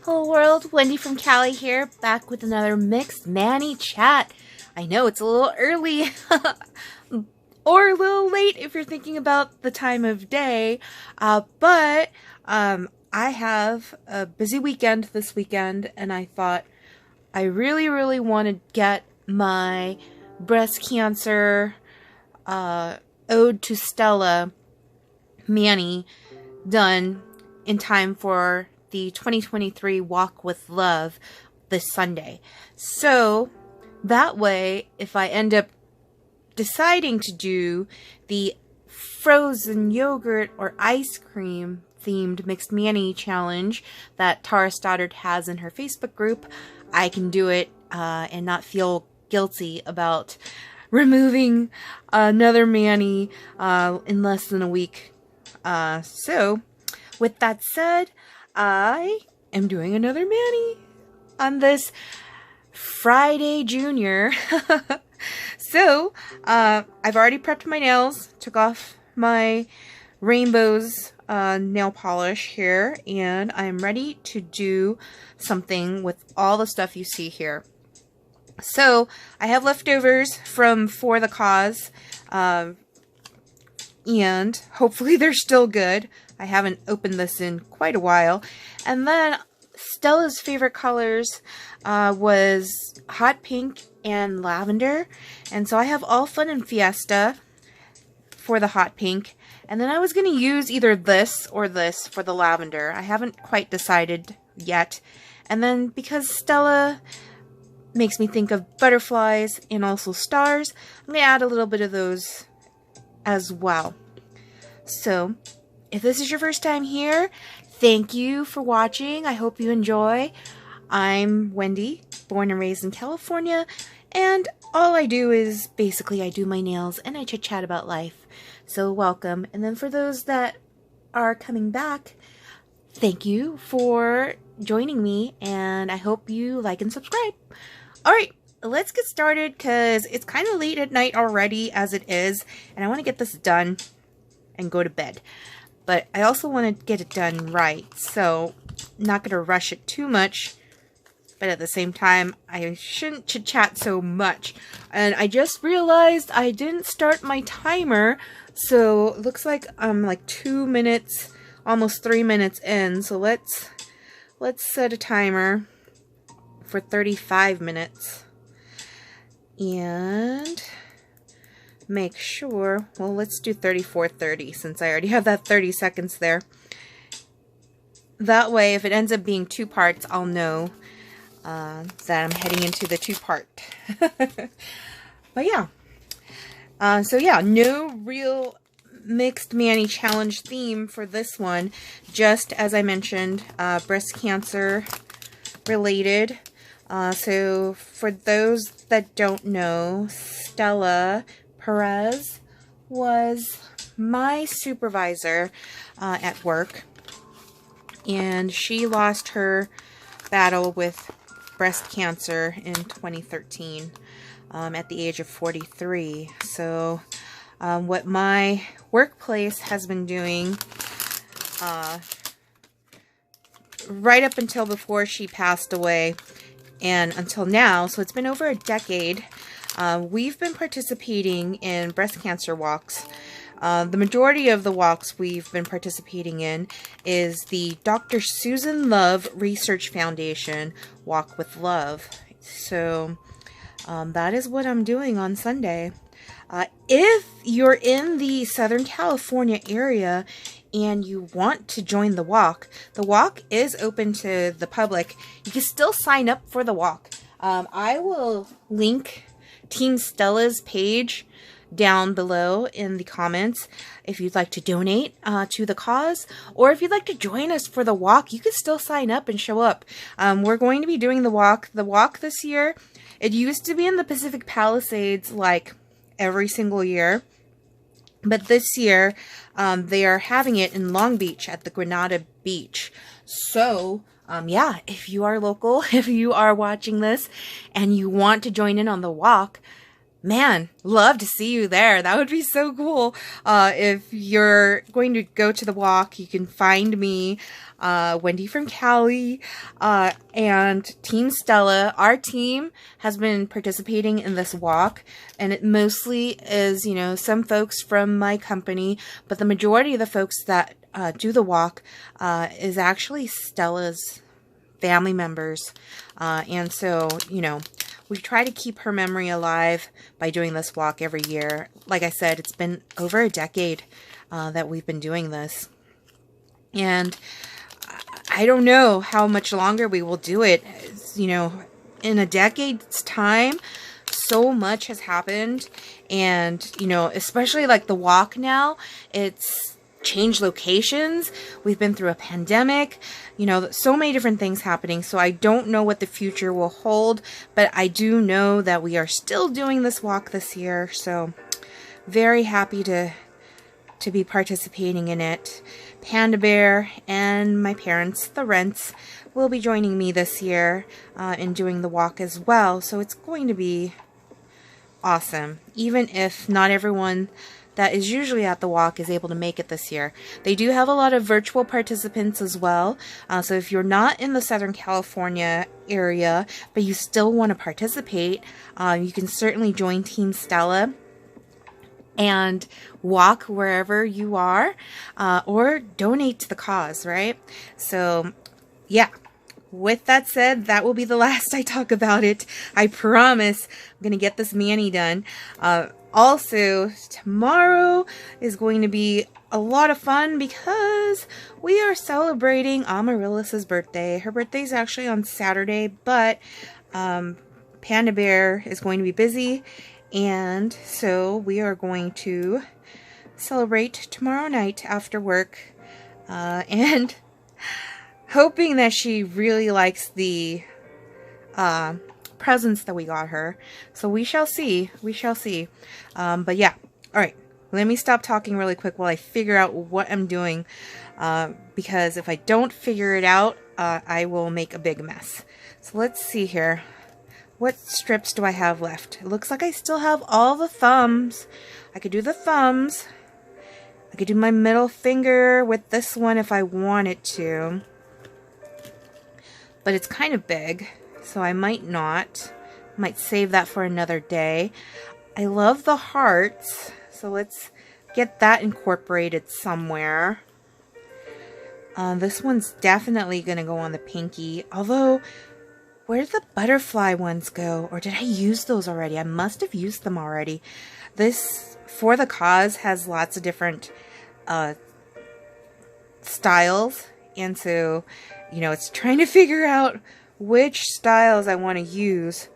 Hello world, Wendy from Cali here, back with another Mixed Manny chat. I know it's a little early, or a little late if you're thinking about the time of day, but I have a busy weekend this weekend, and I thought I really want to get my breast cancer ode to Stella Manny done in time for the 2023 Walk with Love this Sunday. So that way, if I end up deciding to do the frozen yogurt or ice cream themed Mixed Manny challenge that Tara Stoddard has in her Facebook group, I can do it and not feel guilty about removing another Manny in less than a week. So with that said, I am doing another Manny on this Friday Junior. So, I've already prepped my nails, took off my Rainbows nail polish here, and I'm ready to do something with all the stuff you see here. So, I have leftovers from For the Cause, and hopefully they're still good. I haven't opened this in quite a while. And then Stella's favorite colors was hot pink and lavender. And so I have all Fun and Fiesta for the hot pink. And then I was going to use either this or this for the lavender. I haven't quite decided yet. And then because Stella makes me think of butterflies and also stars, I'm going to add a little bit of those as well. So if this is your first time here, thank you for watching. I hope you enjoy. I'm Wendy, born and raised in California, and all I do is basically I do my nails and I chit chat about life. So welcome. And then for those that are coming back, thank you for joining me, and I hope you like and subscribe. Alright, let's get started because it's kind of late at night already as it is, and I want to get this done and go to bed. But I also want to get it done right, so I'm not going to rush it too much. But at the same time, I shouldn't chit-chat so much. And I just realized I didn't start my timer, so it looks like I'm like 2 minutes, almost 3 minutes in. So let's set a timer for 35 minutes. And make sure, well, let's do 34:30 since I already have that 30 seconds there. That way, if it ends up being 2 parts, I'll know that I'm heading into the 2-part. But yeah. So yeah, no real Mixed Manny challenge theme for this one. Just as I mentioned, breast cancer related. So for those that don't know, Stella Perez was my supervisor at work, and she lost her battle with breast cancer in 2013 at the age of 43. So what my workplace has been doing right up until before she passed away and until now, so it's been over a decade, we've been participating in breast cancer walks. The majority of the walks we've been participating in is the Dr. Susan Love Research Foundation Walk with Love. So that is what I'm doing on Sunday. If you're in the Southern California area and you want to join the walk is open to the public. You can still sign up for the walk. I will link Team Stella's page down below in the comments if you'd like to donate to the cause, or if you'd like to join us for the walk, you can still sign up and show up. We're going to be doing the walk this year. It used to be in the Pacific Palisades like every single year, but this year they are having it in Long Beach at the Granada Beach. So yeah, if you are local, if you are watching this and you want to join in on the walk, man, love to see you there. That would be so cool. If you're going to go to the walk, you can find me, Wendy from Cali, and Team Stella. Our team has been participating in this walk, and it mostly is, you know, some folks from my company, but the majority of the folks that do the walk is actually Stella's family members. And so, you know, we try to keep her memory alive by doing this walk every year. Like I said, it's been over a decade that we've been doing this. And I don't know how much longer we will do it. You know, in a decade's time, so much has happened. And, you know, especially like the walk now, it's changed locations. We've been through a pandemic, you know, so many different things happening. So I don't know what the future will hold, but I do know that we are still doing this walk this year. So very happy to be participating in it. Panda Bear and my parents, the Rents, will be joining me this year in doing the walk as well. So it's going to be awesome, even if not everyone that is usually at the walk is able to make it this year. They do have a lot of virtual participants as well. So if you're not in the Southern California area, but you still want to participate, you can certainly join Team Stella and walk wherever you are, or donate to the cause, right? So yeah, with that said, that will be the last I talk about it. I promise I'm going to get this mani done. Also, tomorrow is going to be a lot of fun because we are celebrating Amaryllis' birthday. Her birthday is actually on Saturday, but Panda Bear is going to be busy, and so we are going to celebrate tomorrow night after work, and hoping that she really likes the presents that we got her. So we shall see. We shall see. But yeah. All right. Let me stop talking really quick while I figure out what I'm doing. Because if I don't figure it out, I will make a big mess. So let's see here. What strips do I have left? It looks like I still have all the thumbs. I could do the thumbs. I could do my middle finger with this one if I wanted to. But it's kind of big, so I might not. Might save that for another day. I love the hearts, so let's get that incorporated somewhere. This one's definitely going to go on the pinky, although where did the butterfly ones go? Or did I use those already? I must have used them already. This, For the Cause, has lots of different styles, and so, you know, it's trying to figure out which styles I want to use.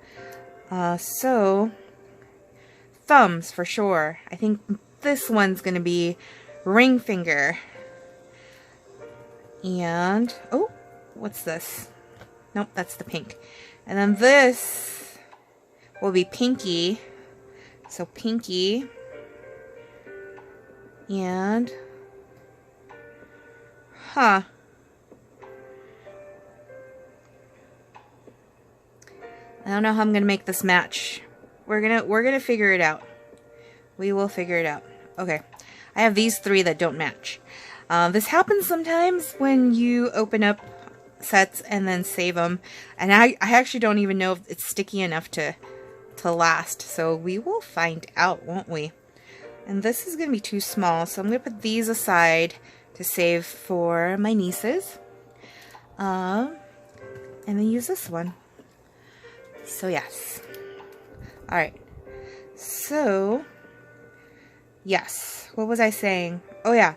So, thumbs for sure. I think this one's going to be ring finger. And, oh, what's this? Nope, that's the pink. And then this will be pinky. So pinky. And, I don't know how I'm going to make this match. We're gonna figure it out. We will figure it out. Okay. I have these three that don't match. This happens sometimes when you open up sets and then save them. And I actually don't even know if it's sticky enough to last. So we will find out, won't we? And this is going to be too small. So I'm going to put these aside to save for my nieces. And then use this one. So yes. Alright. So, yes. What was I saying? Oh yeah.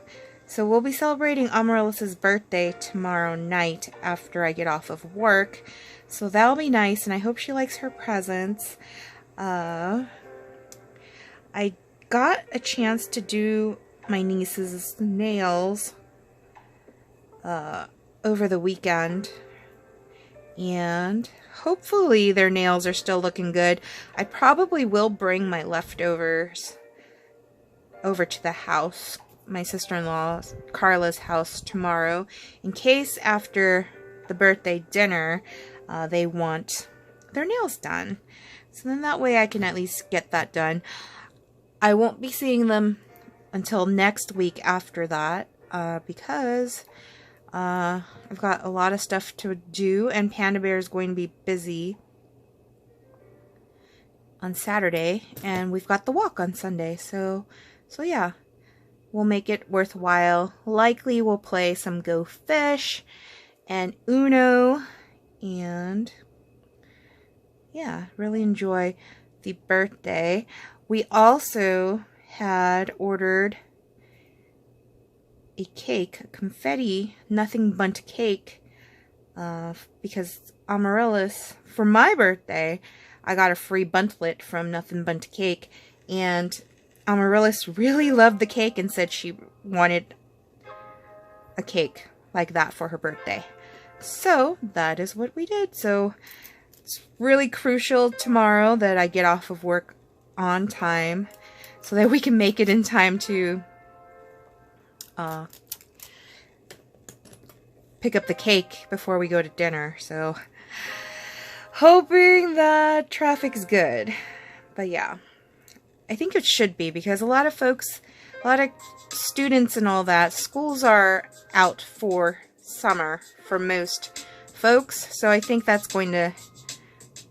So we'll be celebrating Amaryllis' birthday tomorrow night after I get off of work. So that'll be nice, and I hope she likes her presents. I got a chance to do my niece's nails over the weekend, and hopefully their nails are still looking good. I probably will bring my leftovers over to the house, my sister-in-law Carla's house, tomorrow, in case after the birthday dinner they want their nails done. So then that way I can at least get that done. I won't be seeing them until next week after that, because I've got a lot of stuff to do, and Panda Bear is going to be busy on Saturday, and we've got the walk on Sunday. So yeah, we'll make it worthwhile. Likely we'll play some Go Fish and Uno, and yeah, really enjoy the birthday. We also had ordered a cake, a confetti nothing bundt cake, because Amaryllis, for my birthday, I got a free buntlet from Nothing Bundt Cake, and Amaryllis really loved the cake and said she wanted a cake like that for her birthday. So that is what we did. So it's really crucial tomorrow that I get off of work on time so that we can make it in time to pick up the cake before we go to dinner. So hoping that traffic's good. But yeah, I think it should be, because a lot of folks, a lot of students and all that, schools are out for summer for most folks. So I think that's going to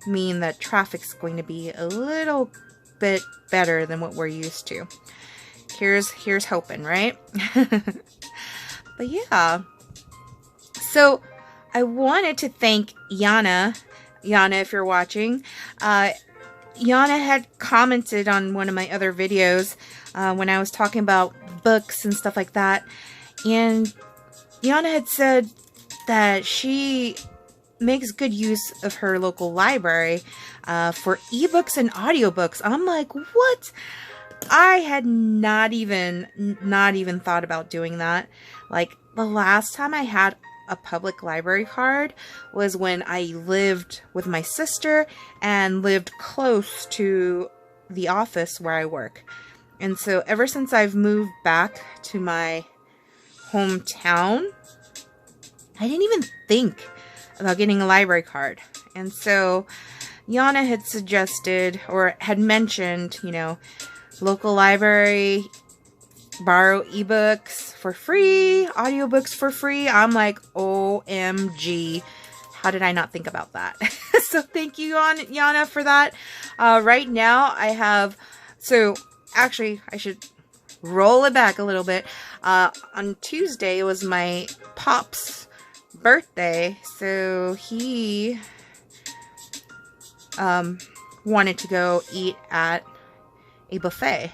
mean that traffic's going to be a little bit better than what we're used to. Here's hoping, right? But yeah. So I wanted to thank Yana, if you're watching. Yana had commented on one of my other videos when I was talking about books and stuff like that. And Yana had said that she makes good use of her local library for ebooks and audiobooks. I'm like, what? I had not even thought about doing that. Like, the last time I had a public library card was when I lived with my sister and lived close to the office where I work. And so ever since I've moved back to my hometown, I didn't even think about getting a library card. And so Yana had suggested, or had mentioned, you know, local library, borrow ebooks for free, audiobooks for free. I'm like, OMG, how did I not think about that? So thank you, Yana, for that. Right now I have, so actually I should roll it back a little bit. On Tuesday was my pop's birthday, so he wanted to go eat at a buffet.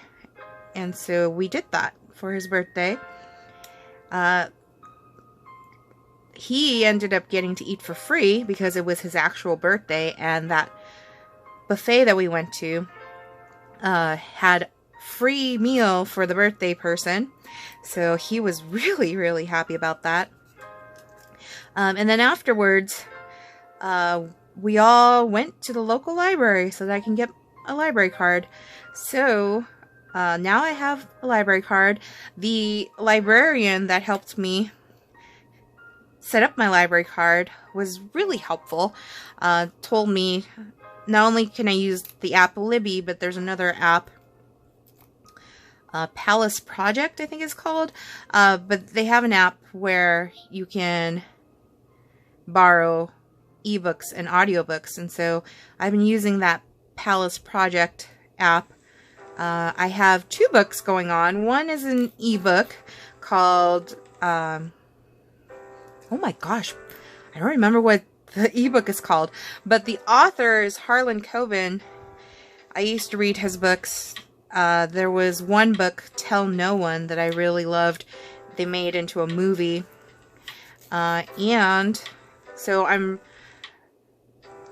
And so we did that for his birthday. He ended up getting to eat for free because it was his actual birthday, and that buffet that we went to had free meal for the birthday person. So he was really, really happy about that. And then afterwards, we all went to the local library so that I can get a library card. So now I have a library card. The librarian that helped me set up my library card was really helpful. Told me not only can I use the app Libby, but there's another app, Palace Project, I think it's called. But they have an app where you can borrow ebooks and audiobooks. And so I've been using that Palace Project app. I have 2 books going on. One is an ebook called, oh my gosh, I don't remember what the ebook is called, but the author is Harlan Coben. I used to read his books. There was one book, Tell No One, that I really loved. They made into a movie. And so I'm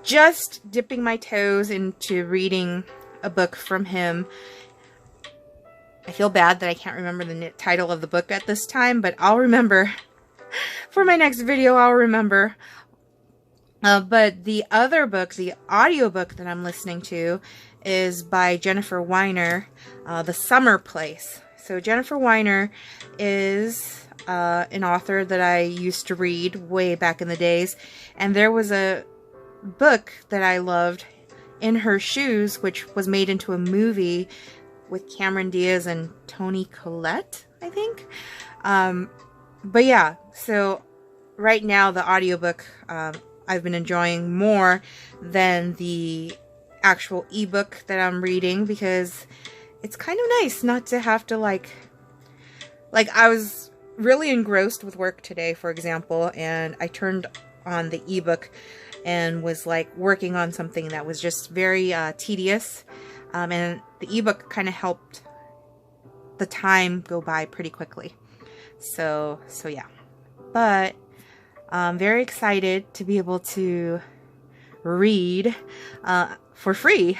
just dipping my toes into reading a book from him. I feel bad that I can't remember the title of the book at this time, but I'll remember. For my next video, I'll remember. But the other book, the audiobook that I'm listening to, is by Jennifer Weiner, The Summer Place. So Jennifer Weiner is an author that I used to read way back in the days. And there was a book that I loved, In Her Shoes, which was made into a movie with Cameron Diaz and Toni Collette, I think. But yeah, so right now the audiobook I've been enjoying more than the actual ebook that I'm reading, because it's kind of nice not to have to like I was really engrossed with work today, for example, and I turned on the ebook and was like working on something that was just very tedious, and the ebook kind of helped the time go by pretty quickly. So yeah, but I'm very excited to be able to read for free.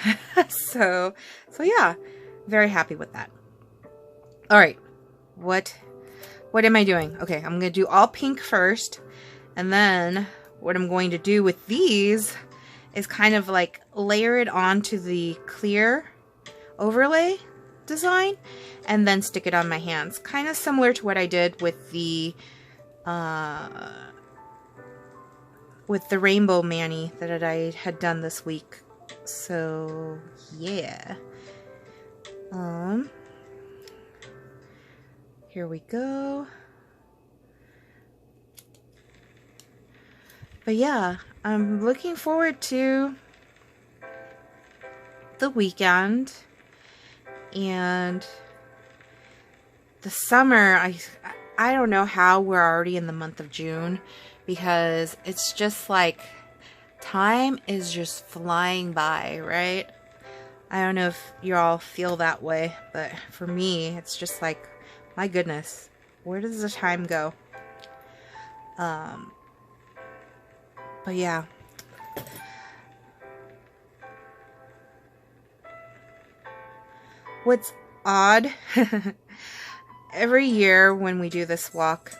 so yeah, very happy with that. All right, what am I doing? Okay, I'm gonna do all pink first, and then what I'm going to do with these is kind of like layer it onto the clear overlay design and then stick it on my hands, kind of similar to what I did with the rainbow mani that I had done this week. So yeah, here we go. But yeah, I'm looking forward to the weekend and the summer. I don't know how we're already in the month of June, because it's just like time is just flying by, right? I don't know if you all feel that way, but for me, it's just like, my goodness, where does the time go? But yeah. What's odd, every year when we do this walk,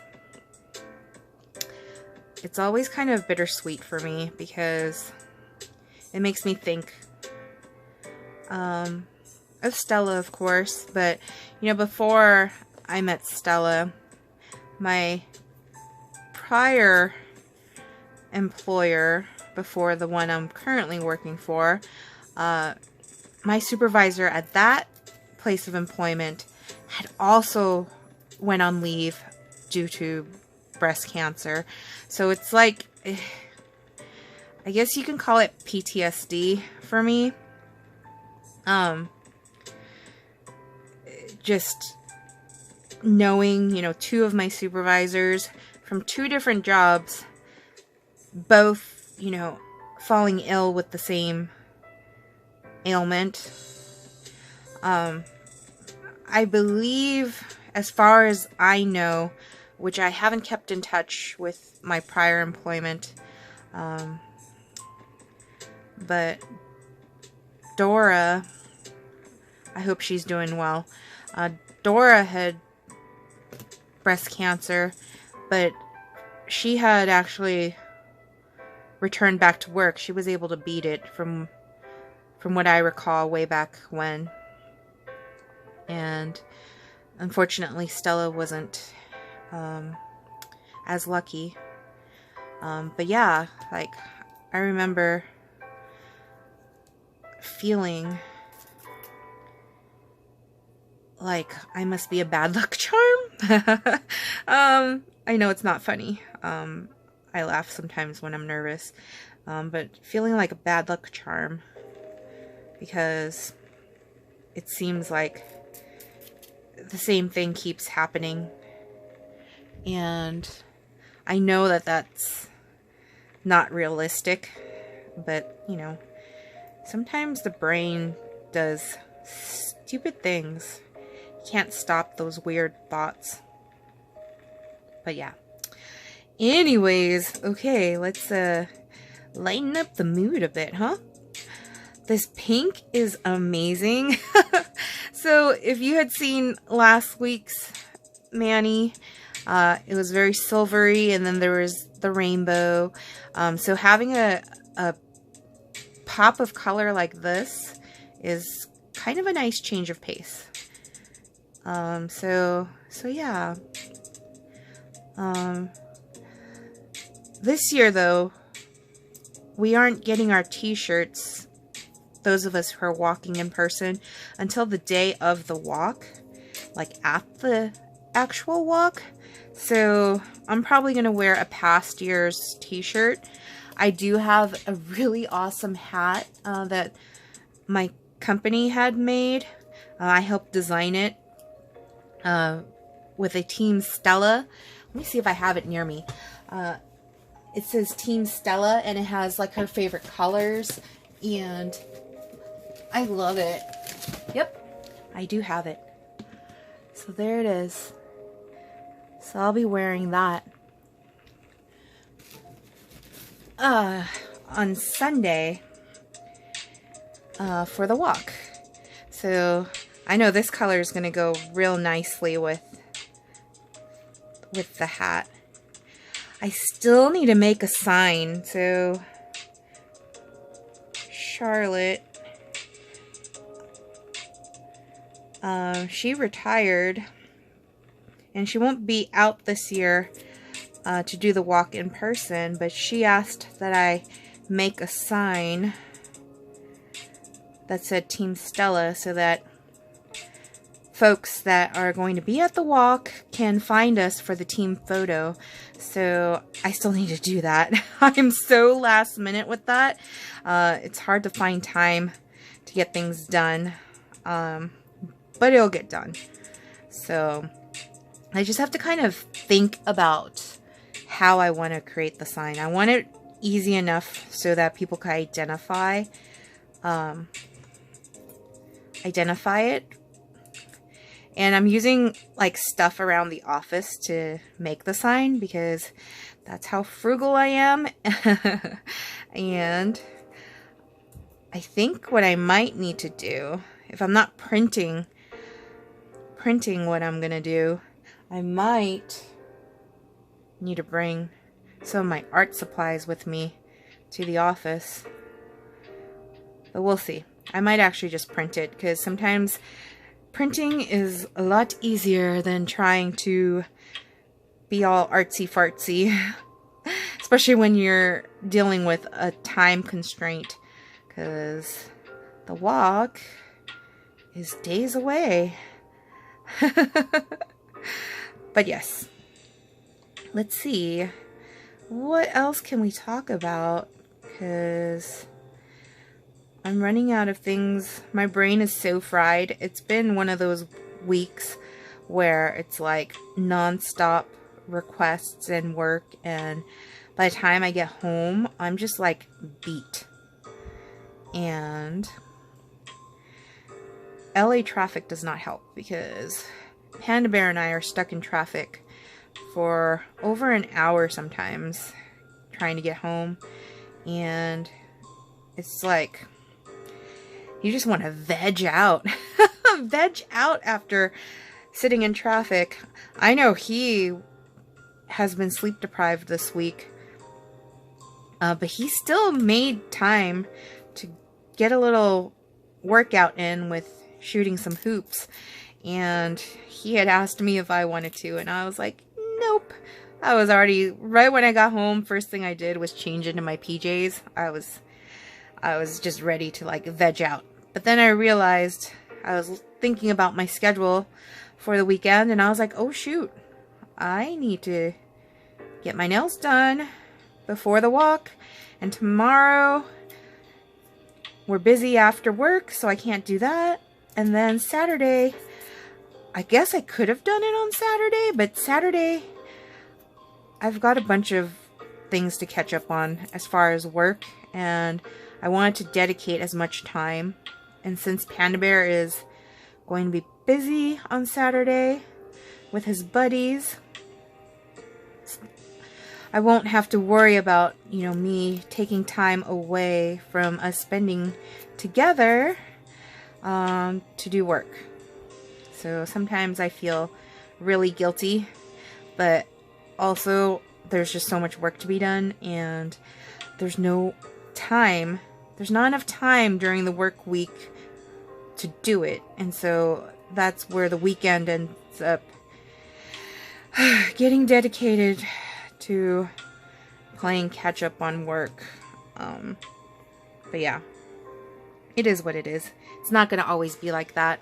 it's always kind of bittersweet for me, because it makes me think of Stella, of course. But you know, before I met Stella, my prior employer, before the one I'm currently working for, my supervisor at that place of employment had also went on leave due to breast cancer. So it's like, I guess you can call it PTSD for me. Just knowing, you know, two of my supervisors from two different jobs, both, you know, falling ill with the same ailment. I believe, as far as I know, which I haven't kept in touch with my prior employment, but Dora, I hope she's doing well. Dora had breast cancer, but she had actually returned back to work. She was able to beat it, from what I recall way back when. And unfortunately, Stella wasn't as lucky. But yeah, like, I remember feeling like I must be a bad luck charm. I know it's not funny. I laugh sometimes when I'm nervous. But feeling like a bad luck charm, because it seems like the same thing keeps happening. And I know that that's not realistic, but, you know, sometimes the brain does stupid things. You can't stop those weird thoughts. But yeah. Anyways, okay, let's lighten up the mood a bit, huh? This pink is amazing. So if you had seen last week's mani, it was very silvery, and then there was the rainbow. So having a pop of color like this is kind of a nice change of pace. So yeah. This year, though, we aren't getting our t-shirts those of us who are walking in person until the day of the walk, like at the actual walk. So I'm probably going to wear a past year's t-shirt. I do have a really awesome hat that my company had made. I helped design it with a Team Stella. Let me see if I have it near me. It says Team Stella, and it has like her favorite colors, and I love it. Yep, I do have it. So there it is. So I'll be wearing that on Sunday for the walk. So I know this color is going to go real nicely with the hat. I still need to make a sign. So Charlotte, she retired, and she won't be out this year to do the walk in person, but she asked that I make a sign that said Team Stella so that folks that are going to be at the walk can find us for the team photo. So I still need to do that. I'm so last minute with that. It's hard to find time to get things done, but it'll get done. So I just have to kind of think about how I want to create the sign. I want it easy enough so that people can identify it. And I'm using like stuff around the office to make the sign because that's how frugal I am. And I think what I might need to do, if I'm not printing what I'm gonna do, I might need to bring some of my art supplies with me to the office. But we'll see. I might actually just print it, because sometimes printing is a lot easier than trying to be all artsy-fartsy. Especially when you're dealing with a time constraint, because the walk is days away. But yes. Let's see. What else can we talk about? Because I'm running out of things. My brain is so fried. It's been one of those weeks where it's like non-stop requests and work, and by the time I get home, I'm just like beat. And LA traffic does not help, because Panda Bear and I are stuck in traffic for over an hour sometimes trying to get home, and it's like you just want to veg out. Veg out after sitting in traffic. I know he has been sleep deprived this week, but he still made time to get a little workout in with shooting some hoops, and he had asked me if I wanted to, and I was like, nope. I was already, right when I got home, first thing I did was change into my PJs. I was just ready to like veg out. But then I realized, I was thinking about my schedule for the weekend, and I was like, oh shoot, I need to get my nails done before the walk, and tomorrow we're busy after work, so I can't do that. And then Saturday, I guess I could have done it on Saturday, but Saturday I've got a bunch of things to catch up on as far as work, and I wanted to dedicate as much time. And since Panda Bear is going to be busy on Saturday with his buddies, I won't have to worry about, you know, me taking time away from us spending together to do work. So sometimes I feel really guilty, but also there's just so much work to be done, and there's no time. There's not enough time during the work week to do it. And so that's where the weekend ends up getting dedicated to playing catch up on work. But yeah. It is what it is. It's not going to always be like that.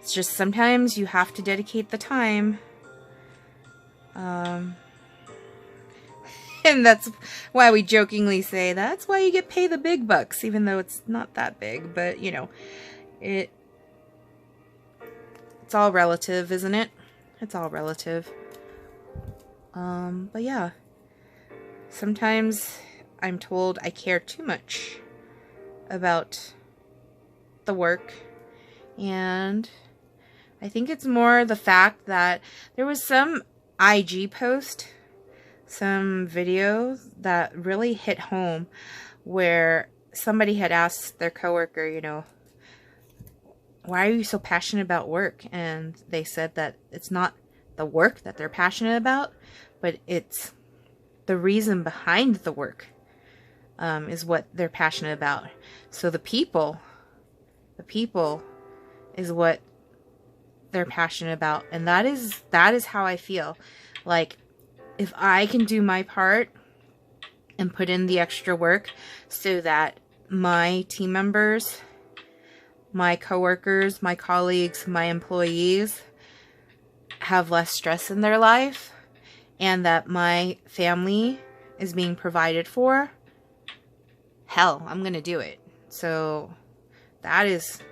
It's just sometimes you have to dedicate the time. And that's why we jokingly say that's why you get paid the big bucks, even though it's not that big. But, you know, it's all relative, isn't it? It's all relative. But yeah, sometimes I'm told I care too much about the work, and I think it's more the fact that there was some IG post, some video that really hit home, where somebody had asked their coworker, you know, why are you so passionate about work? And they said that it's not the work that they're passionate about, but it's the reason behind the work is what they're passionate about. So the people is what they're passionate about, and that is how I feel. Like, if I can do my part and put in the extra work so that my team members, my coworkers, my colleagues, my employees have less stress in their life, and that my family is being provided for, hell, I'm gonna do it. So that is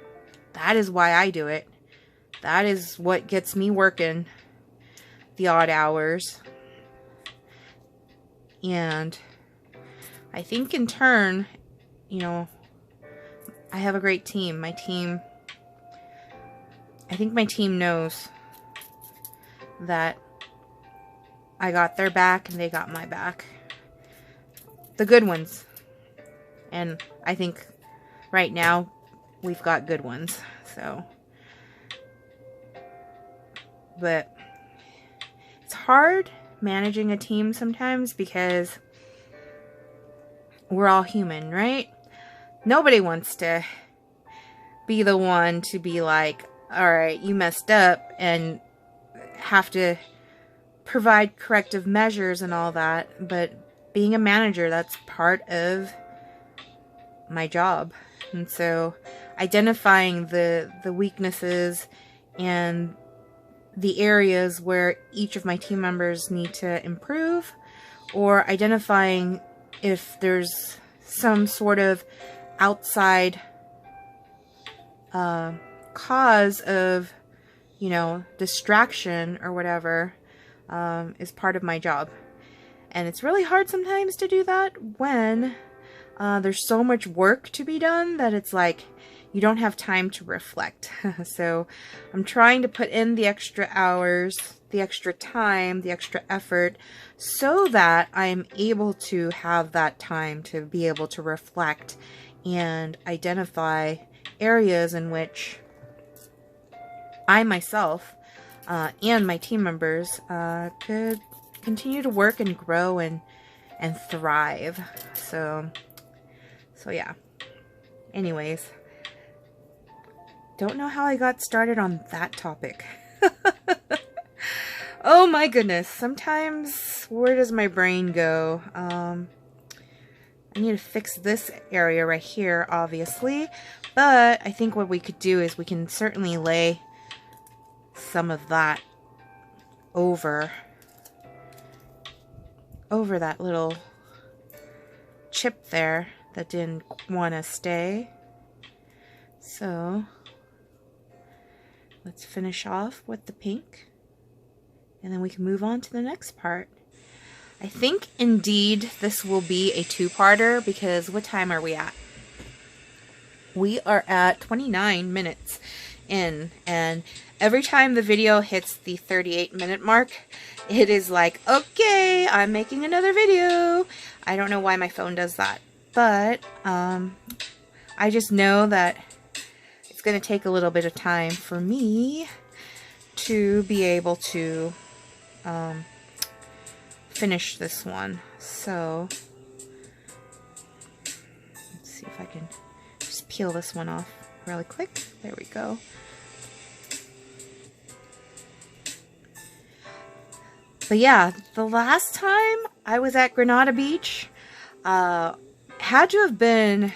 why I do it. That is what gets me working the odd hours. And I think in turn, you know, I have a great team. I think my team knows that I got their back and they got my back. The good ones. And I think right now we've got good ones. So, but it's hard managing a team sometimes because we're all human, right? Nobody wants to be the one to be like, all right, you messed up, and have to provide corrective measures and all that. But being a manager, that's part of my job. And so identifying the weaknesses and the areas where each of my team members need to improve, or identifying if there's some sort of outside cause of, you know, distraction or whatever, is part of my job. And it's really hard sometimes to do that when there's so much work to be done that it's like you don't have time to reflect. So I'm trying to put in the extra hours, the extra time, the extra effort, so that I'm able to have that time to be able to reflect and identify areas in which I myself and my team members could continue to work and grow and thrive. So yeah. Anyways, don't know how I got started on that topic. Oh my goodness. Sometimes, where does my brain go? I need to fix this area right here, obviously. But I think what we could do is we can certainly lay some of that over that little chip there that didn't want to stay. So let's finish off with the pink, and then we can move on to the next part. I think indeed this will be a two-parter, because what time are we at? We are at 29 minutes in, and every time the video hits the 38-minute mark, it is like, okay, I'm making another video. I don't know why my phone does that, but I just know that it's going to take a little bit of time for me to be able to finish this one. So let's see if I can just peel this one off really quick. There we go. But yeah, the last time I was at Granada Beach had to have been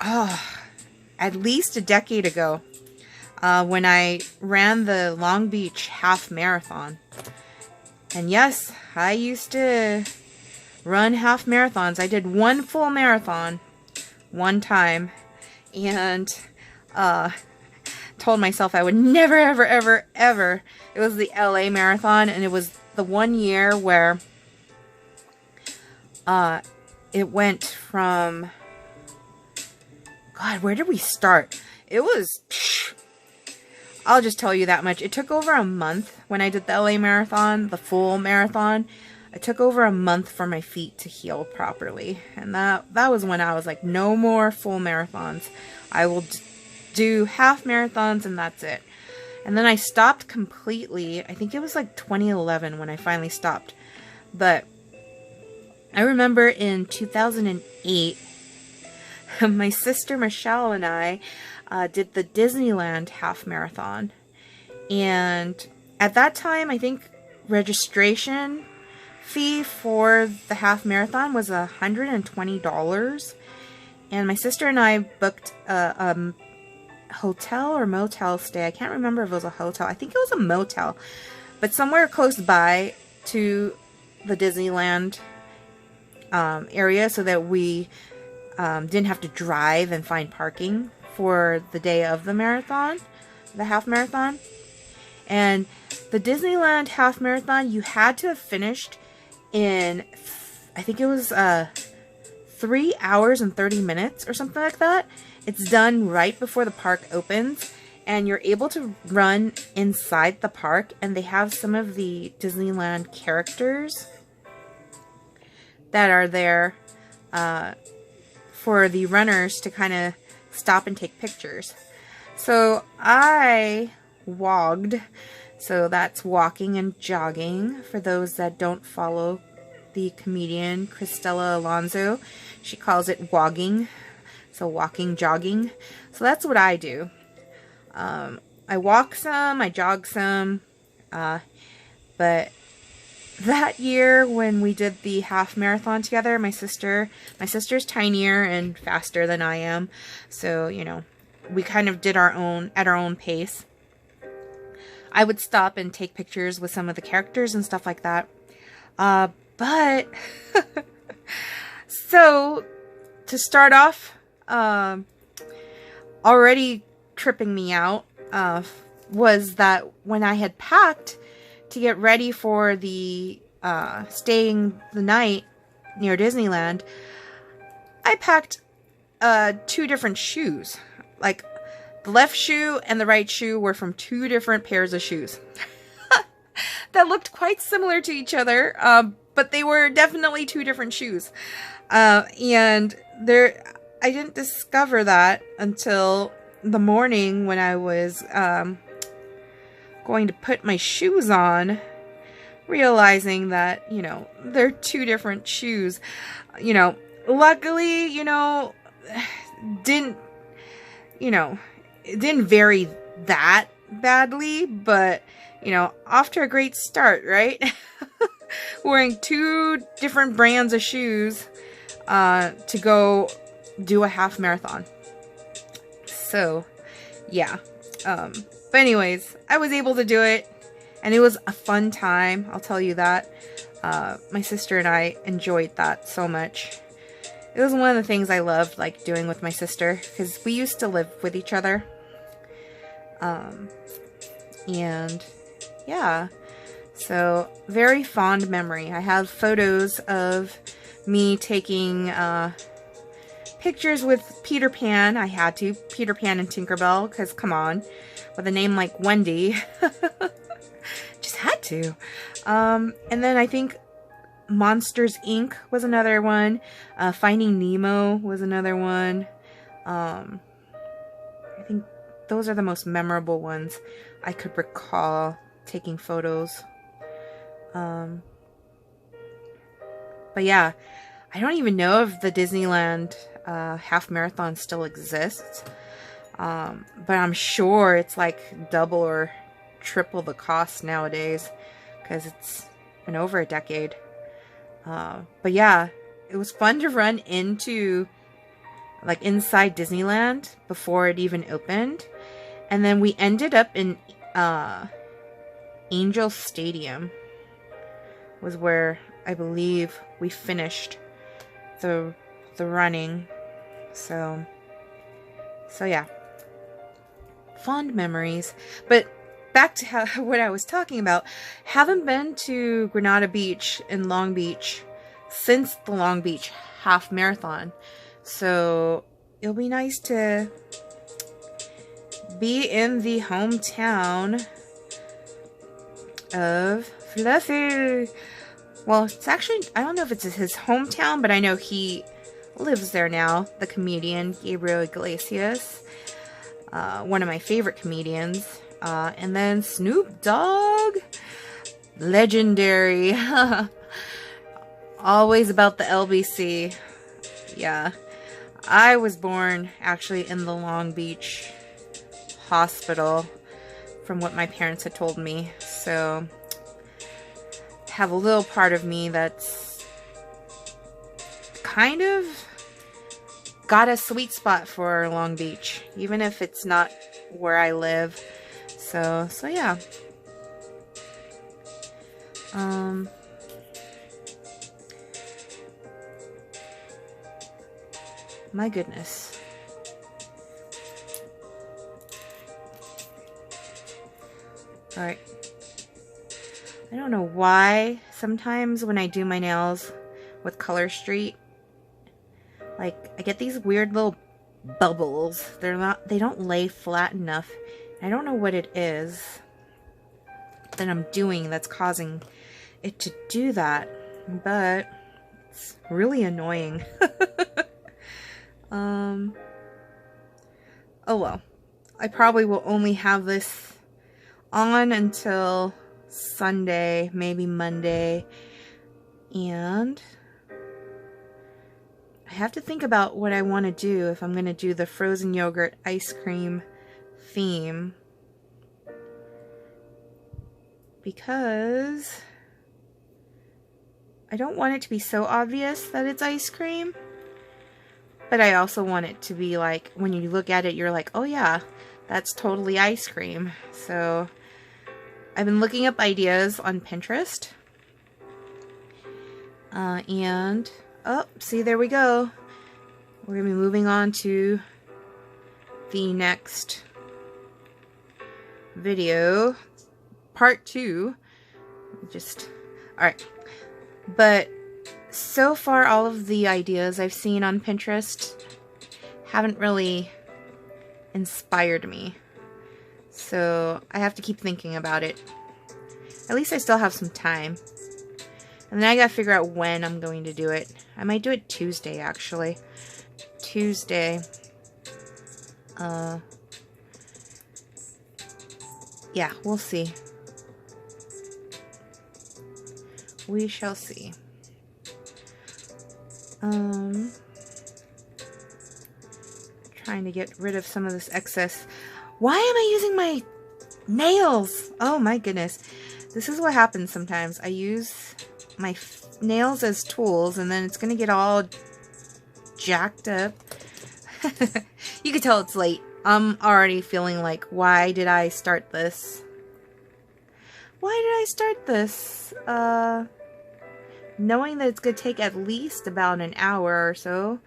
at least a decade ago, when I ran the Long Beach half marathon. And yes, I used to run half marathons. I did one full marathon one time, and told myself I would never, ever, ever, ever. It was the LA marathon, and it was the one year where it went from, God, where did we start? It was, I'll just tell you that much. It took over a month when I did the LA marathon, the full marathon. It took over a month for my feet to heal properly. And that was when I was like, no more full marathons. I will do half marathons and that's it. And then I stopped completely. I think it was like 2011 when I finally stopped. But I remember in 2008, my sister Michelle and I did the Disneyland half marathon. And at that time, I think registration fee for the half marathon was $120. And my sister and I booked a hotel or motel stay. I can't remember if it was a hotel. I think it was a motel. But somewhere close by to the Disneyland area so that we didn't have to drive and find parking for the day of the marathon, the half marathon. And the Disneyland half marathon, you had to have finished in, I think it was 3 hours and 30 minutes or something like that. It's done right before the park opens, and you're able to run inside the park, and they have some of the Disneyland characters that are there for the runners to kind of stop and take pictures. So I wogged. So that's walking and jogging. For those that don't follow the comedian Cristela Alonzo, she calls it wogging. So walking, jogging. So that's what I do. I walk some, I jog some. But that year when we did the half marathon together, my sister's tinier and faster than I am. So, you know, we kind of did our own pace. I would stop and take pictures with some of the characters and stuff like that. But so to start off, already tripping me out was that when I had packed to get ready for the staying the night near Disneyland, I packed 2 different shoes. Like, the left shoe and the right shoe were from 2 different pairs of shoes that looked quite similar to each other, but they were definitely 2 different shoes. And I didn't discover that until the morning when I was going to put my shoes on, realizing that, you know, they're 2 different shoes. You know, luckily, you know, it didn't vary that badly, but, you know, off to a great start, right? Wearing 2 different brands of shoes to go do a half marathon. So, yeah. But anyways, I was able to do it, and it was a fun time, I'll tell you that. My sister and I enjoyed that so much. It was one of the things I loved, like, doing with my sister, because we used to live with each other. And, yeah. So, very fond memory. I have photos of me taking pictures with Peter Pan. I had to. Peter Pan and Tinkerbell, because, come on. With a name like Wendy. Just had to. And then I think Monsters, Inc. was another one. Finding Nemo was another one. I think those are the most memorable ones I could recall taking photos. But yeah, I don't even know if the Disneyland half marathon still exists. But I'm sure it's like double or triple the cost nowadays, because it's been over a decade. But yeah, it was fun to run into like inside Disneyland before it even opened. And then we ended up in Angel Stadium was where I believe we finished the running. So yeah. Fond memories. But back to what I was talking about. Haven't been to Granada Beach in Long Beach since the Long Beach half marathon. So it'll be nice to be in the hometown of Fluffy. Well, it's actually, I don't know if it's his hometown, but I know he lives there now. The comedian Gabriel Iglesias. One of my favorite comedians. And then Snoop Dogg. Legendary. Always about the LBC. Yeah. I was born actually in the Long Beach hospital from what my parents had told me. So have a little part of me that's kind of got a sweet spot for Long Beach, even if it's not where I live. So yeah. My goodness. Alright. I don't know why sometimes when I do my nails with Color Street, like, I get these weird little bubbles. They don't lay flat enough. I don't know what it is that I'm doing that's causing it to do that, but it's really annoying. Oh well. I probably will only have this on until Sunday, maybe Monday, and I have to think about what I want to do if I'm going to do the frozen yogurt ice cream theme, because I don't want it to be so obvious that it's ice cream, but I also want it to be like, when you look at it, you're like, oh yeah, that's totally ice cream. So I've been looking up ideas on Pinterest. And, oh, see, there we go. We're going to be moving on to the next video. Part 2. Alright. But so far, all of the ideas I've seen on Pinterest haven't really inspired me. So I have to keep thinking about it. At least I still have some time. And then I gotta figure out when I'm going to do it. I might do it Tuesday, actually. Tuesday. Yeah, we'll see. We shall see. Trying to get rid of some of this excess. Why am I using my nails? Oh my goodness. This is what happens sometimes. I use my nails as tools and then it's gonna get all jacked up. You can tell it's late. I'm already feeling like, why did I start this? Why did I start this? Knowing that it's gonna take at least about an hour or so.